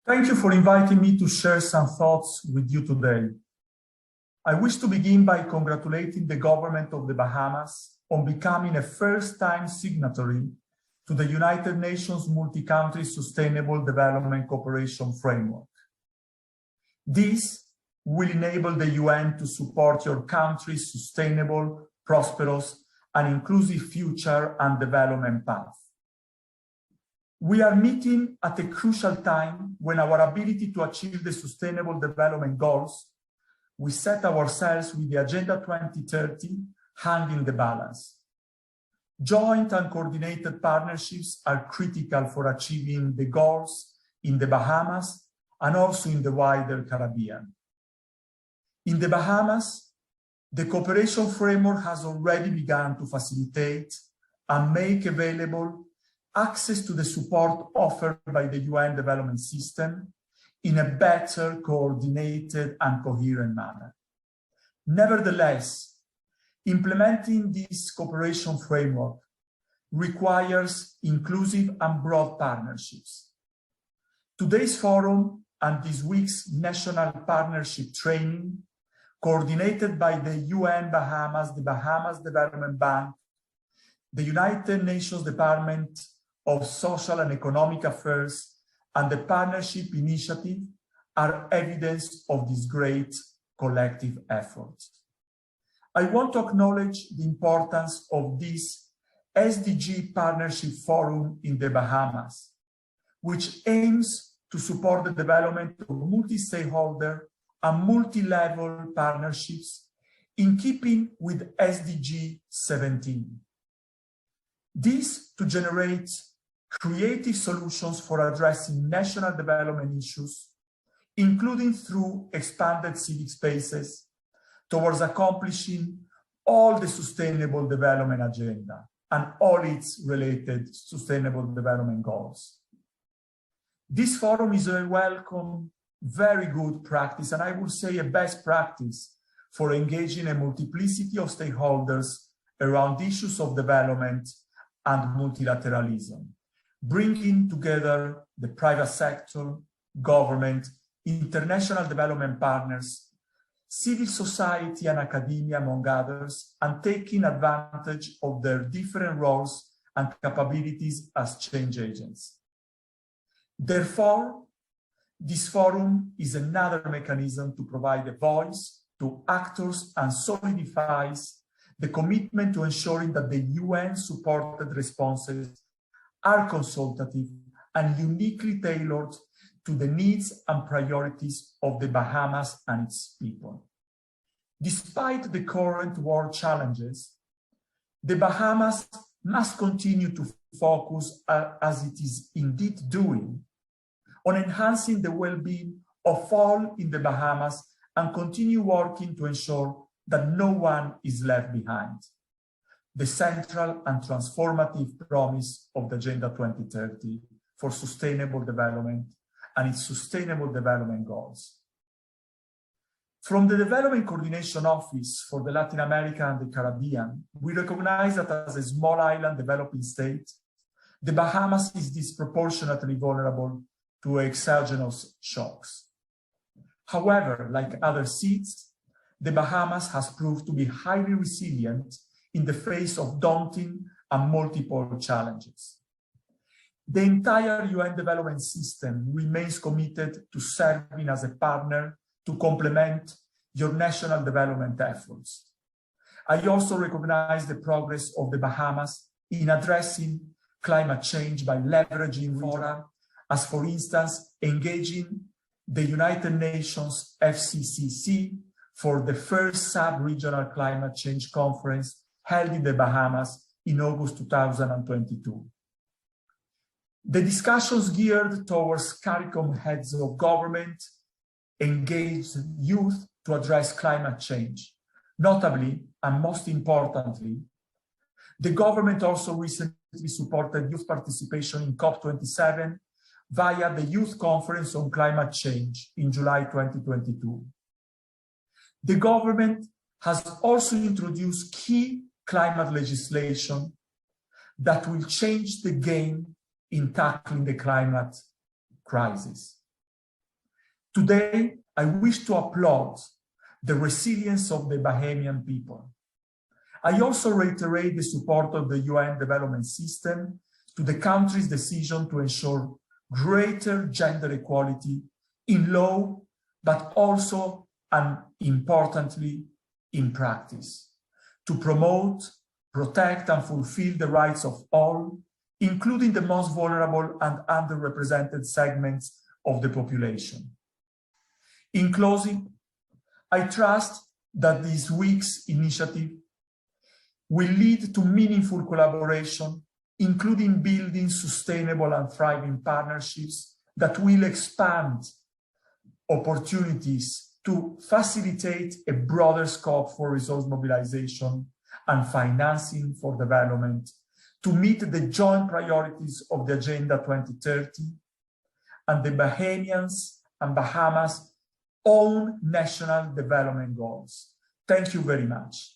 Thank you for inviting me to share some thoughts with you today. I wish to begin by congratulating the government of the Bahamas on becoming a first-time signatory to the United Nations Multi-Country Sustainable Development Cooperation Framework. This will enable the UN to support your country's sustainable, prosperous, and inclusive future and development path. We are meeting at a crucial time when our ability to achieve the Sustainable Development Goals we set ourselves with the Agenda 2030 hang in the balance. Joint and coordinated partnerships are critical for achieving the goals in the Bahamas and also in the wider Caribbean. In the Bahamas, the cooperation framework has already begun to facilitate and make available access to the support offered by the UN development system in a better coordinated and coherent manner. Nevertheless, implementing this cooperation framework requires inclusive and broad partnerships. Today's forum and this week's National Partnership Training, coordinated by the UN Bahamas, the Bahamas Development Bank, the United Nations Department of Social and Economic Affairs, and the Partnership Initiative are evidence of this great collective effort. I want to acknowledge the importance of this SDG Partnership Forum in the Bahamas, which aims to support the development of multi-stakeholder and multi-level partnerships in keeping with SDG 17. This to generate creative solutions for addressing national development issues, including through expanded civic spaces, towards accomplishing all the Sustainable Development Agenda and all its related Sustainable Development Goals. This forum is a welcome, very good practice, and I would say a best practice for engaging a multiplicity of stakeholders around issues of development and multilateralism, bringing together the private sector, government, international development partners, civil society and academia, among others, and taking advantage of their different roles and capabilities as change agents. Therefore, this forum is another mechanism to provide a voice to actors and solidifies the commitment to ensuring that the UN-supported responses are consultative and uniquely tailored to the needs and priorities of the Bahamas and its people. Despite the current war challenges, the Bahamas must continue to focus, as it is indeed doing, on enhancing the well-being of all in the Bahamas and continue working to ensure that no one is left behind. The central and transformative promise of the Agenda 2030 for sustainable development and its Sustainable Development Goals. From the Development Coordination Office for the Latin America and the Caribbean, we recognize that as a small island developing state, the Bahamas is disproportionately vulnerable to exogenous shocks. However, like other seats, the Bahamas has proved to be highly resilient in the face of daunting and multiple challenges. The entire UN development system remains committed to serving as a partner to complement your national development efforts. I also recognize the progress of the Bahamas in addressing climate change by leveraging fora, as for instance, engaging the United Nations FCCC for the first sub-regional climate change conference held in the Bahamas in August 2022. The discussions geared towards CARICOM heads of government engaged youth to address climate change. Notably, and most importantly, the government also recently supported youth participation in COP27 via the Youth Conference on Climate Change in July 2022. The government has also introduced key climate legislation that will change the game in tackling the climate crisis. Today, I wish to applaud the resilience of the Bahamian people. I also reiterate the support of the UN development system to the country's decision to ensure greater gender equality in law, but also, and importantly, in practice, to promote, protect, and fulfill the rights of all, including the most vulnerable and underrepresented segments of the population. In closing, I trust that this week's initiative will lead to meaningful collaboration, including building sustainable and thriving partnerships that will expand opportunities to facilitate a broader scope for resource mobilization and financing for development to meet the joint priorities of the Agenda 2030 and the Bahamians and Bahamas' own national development goals. Thank you very much.